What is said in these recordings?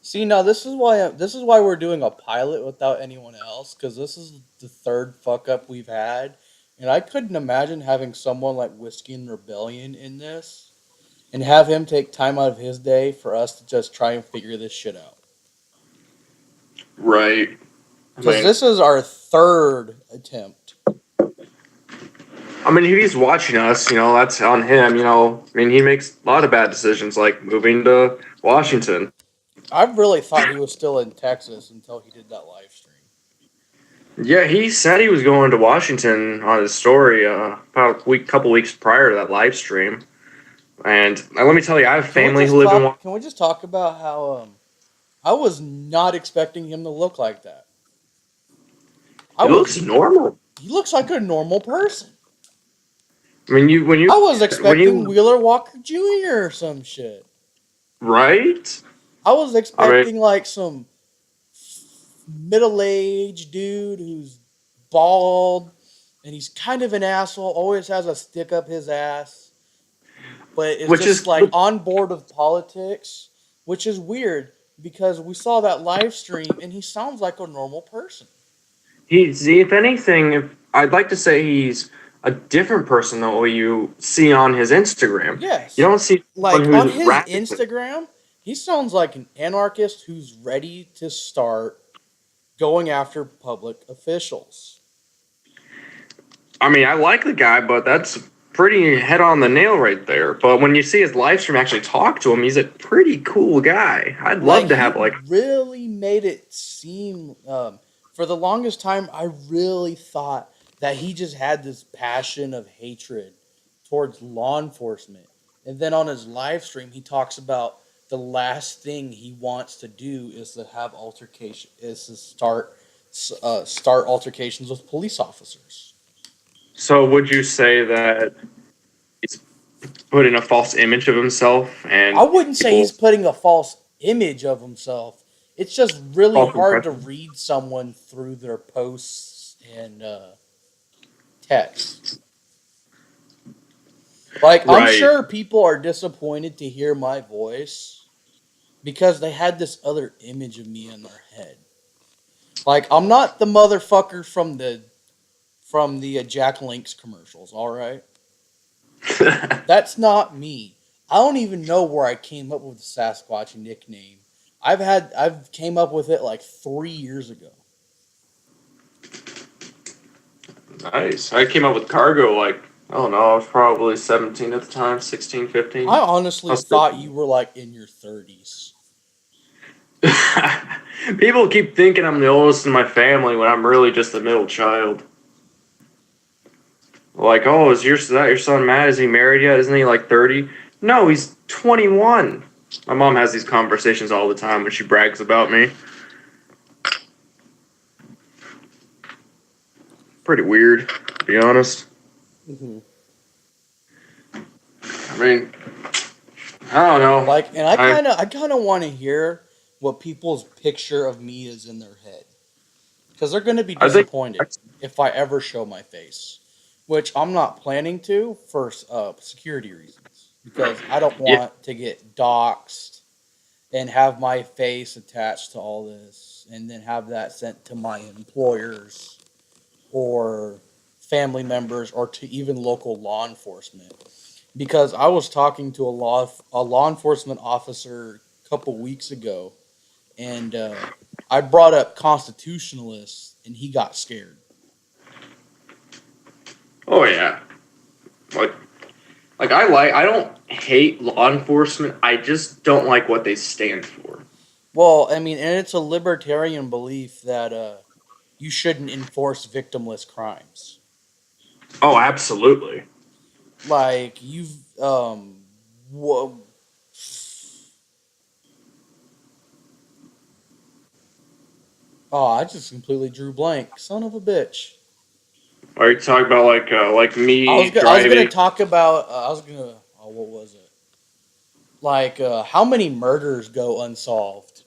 See, now this is why we're doing a pilot without anyone else, because this is the third fuck up we've had, and I couldn't imagine having someone like Whiskey and Rebellion in this, and have him take time out of his day for us to just try and figure this shit out. Right. I Because mean, this is our third attempt. if he's watching us, that's on him. He makes a lot of bad decisions, like moving to Washington. I really thought he was still in Texas until he did that live stream. Yeah, he said he was going to Washington on his story about couple weeks prior to that live stream. And let me tell you, I have family who live in. Can we just talk about how I was not expecting him to look like that. I It was looks normal. He looks like a normal person. You when I you was when expecting you Wheeler Walker Jr. or some shit. right. I was I mean, expecting like some middle-aged dude who's bald and he's kind of an asshole, always has a stick up his ass, but is which just is like on board of politics, which is weird because we saw that live stream and he sounds like a normal person. he's if anything, if I'd like to say he's a different person than what you see on his Instagram. You Yes. don't see someone Like on who's his radical. Instagram, he sounds like an anarchist who's ready to start going after public officials. I like the guy, but that's pretty head on the nail right there. But when you see his live stream actually talk to him, he's a pretty cool guy. I'd Like love to he have like really made it seem for the longest time I really thought that he just had this passion of hatred towards law enforcement. And then on his live stream he talks about the last thing he wants to do is to have altercation is to start altercations with police officers. so would you say that he's putting a false image of himself I and wouldn't say he's people putting a false image of himself. It's just really false hard to impression? read someone through their posts and text. Like, I'm Right. sure people are disappointed to hear my voice because they had this other image of me in their head. Like, I'm not the motherfucker from the Jack Links commercials. All right, that's not me. I don't even know where I came up with the Sasquatch nickname. I've came up with it like 3 years ago. Nice. I came up with cargo like I don't know, I was probably 17 at the time, 16, I 15. I honestly was still thought you were like in your 30s. people keep thinking I'm the oldest in my family when I'm really just the middle child. Like, oh, is that your son Matt? Is he married yet? Isn't he like 30? No, he's 21. My mom has these conversations all the time when she brags about me. Pretty weird, to be honest. Hmm. I mean, I don't know. Like, and I I kind of, I kind of want to hear what people's picture of me is in their head, because they're going to be I think disappointed if I ever show my face, which I'm not planning to for security reasons, because I don't yeah, want to get doxxed and have my face attached to all this, and then have that sent to my employers or family members or to even local law enforcement. Because I was talking to a law enforcement officer a couple weeks ago, and I brought up constitutionalists, and he got scared. oh yeah. Like I don't hate law enforcement. I just don't like what they stand for. Well, I mean, and it's a libertarian belief that you shouldn't enforce victimless crimes. Oh, absolutely. Like you've wha- oh, I just completely drew blank. Son of a bitch. Are you talking about like me I was gonna driving? talk about I was gonna oh, what was it? Like how many murders go unsolved,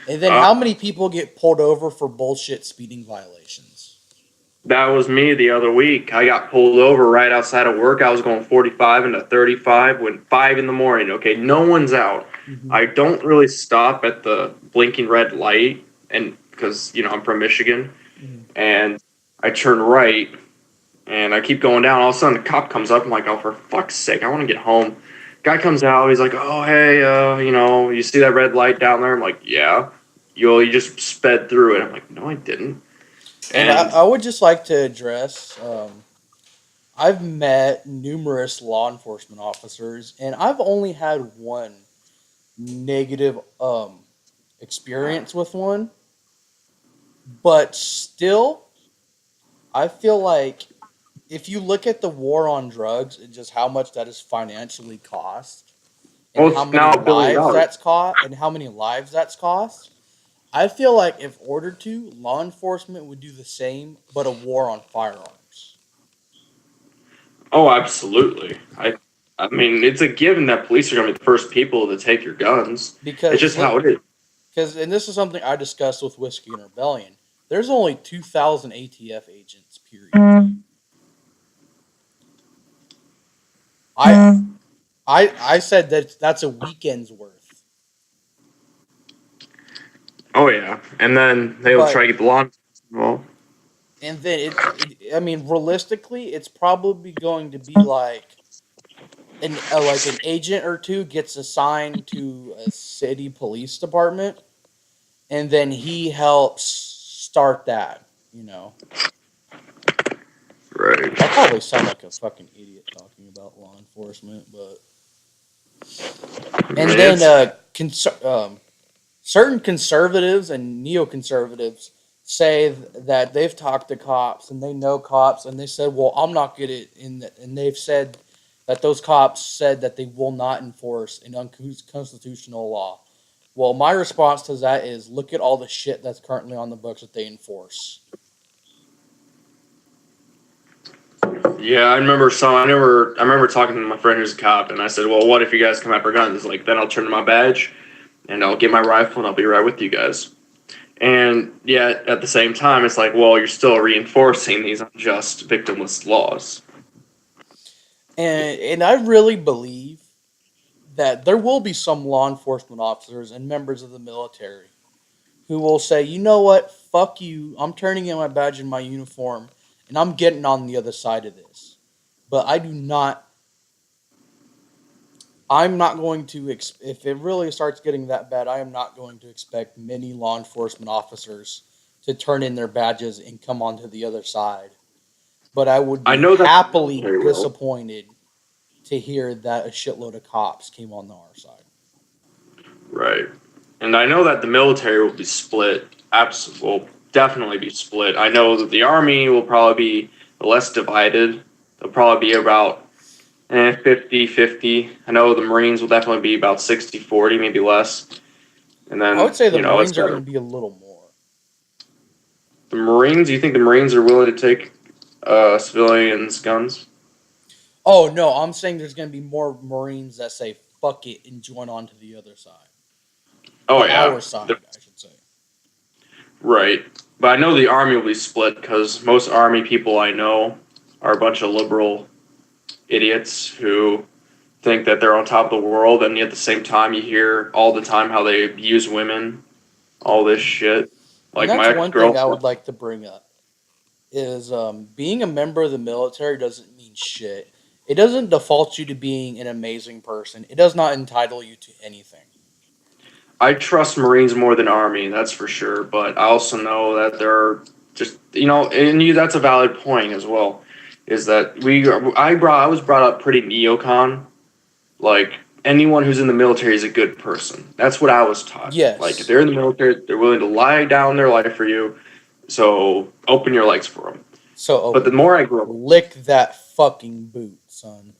and then Uh, how many people get pulled over for bullshit speeding violations. That was me the other week. I got pulled over right outside of work. I was going 45 into 35 when 5 in the morning. Okay, no one's out. Hmm. I don't really stop at the blinking red light, and because I'm from Michigan, Hmm. and I turn right and I keep going down. All of a sudden, the cop comes up. I'm like, oh, for fuck's sake, I want to get home. Guy comes out. He's like, oh, hey, you see that red light down there? I'm like, yeah. You just sped through it. I'm like, no, I didn't. And And I would just like to address. I've met numerous law enforcement officers, and I've only had one negative experience with one. But still, I feel like if you look at the war on drugs and just how much that is financially cost, and well, how it's many now lives $1 billion. that's cost, and how many lives that's cost, I feel like if ordered to, law enforcement would do the same, but a war on firearms. Oh, absolutely. I mean, it's a given that police are going to be the first people to take your guns. It's Because just how look, it is. because and this is something I discussed with Whiskey and Rebellion. There's only 2,000 ATF agents. Period. I I said that that's a weekend's worth. Oh yeah, and then they'll try But to get the law enforcement involved. and then I mean, realistically, it's probably going to be like an agent or two gets assigned to a city police department, and then he helps start that. You know, I Right. probably sound like a fucking idiot talking about law enforcement, but I mean, and then it's certain conservatives and neoconservatives say that they've talked to cops and they know cops, and they said, "Well, I'm not good at in," and they've said that those cops said that they will not enforce an unconstitutional law. Well, my response to that is, look at all the shit that's currently on the books that they enforce. yeah. I remember talking to my friend who's a cop, and I said, "Well, what if you guys come after guns? Like, then I'll turn in my badge, and I'll get my rifle, and I'll be right with you guys." And yet, at the same time, it's like, well, you're still reinforcing these unjust, victimless laws. And I really believe that there will be some law enforcement officers and members of the military who will say, you know what, fuck you, I'm turning in my badge and my uniform, and I'm getting on the other side of this. But I do not, I'm not going to, if it really starts getting that bad, I am not going to expect many law enforcement officers to turn in their badges and come onto the other side. But I would I be know that the happily military will. disappointed to hear that a shitload of cops came on our side. Right. And I know that the military will be split. Absolutely, will definitely be split. I know that the army will probably be less divided. They'll probably be about 50-50. I know the Marines will definitely be about 60-40, maybe less. And I would then, say the it's Marines are got going to be a little more. the Marines. Do you think the Marines are willing to take civilians' guns? Oh no, I'm saying there's going to be more Marines that say fuck it and join on to the other side, Oh, to yeah. our side, I should say. Right. But I know the army will be split because most army people I know are a bunch of liberal idiots who think that they're on top of the world, and yet at the same time, you hear all the time how they abuse women, all this shit. And Like that's my ex one thing I girlfriend. would like to bring up is being a member of the military doesn't mean shit. It doesn't default you to being an amazing person. It does not entitle you to anything. I trust Marines more than Army, that's for sure. But I also know that there are just and that's a valid point as well. Is that I was brought up pretty neocon. Like anyone who's in the military is a good person. That's what I was taught. Like if Yes. they're in the military, they're willing to lie down their life for you. So open your legs for them. So But the open more them. I grew up, Lick that fucking boot, son.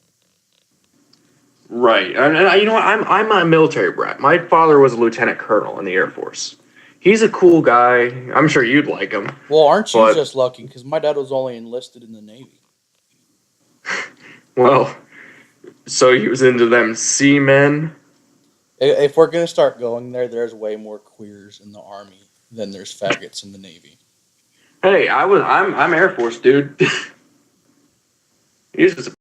right, you know what? I'm a military brat. My father was a lieutenant colonel in the Air Force. He's a cool guy. I'm sure you'd like him. Well, aren't you But just lucky? Because my dad was only enlisted in the Navy. well, so he was into them seamen. If we're gonna start going there, there's way more queers in the army than there's faggots in the Navy. Hey, I'm Air Force, dude. He's just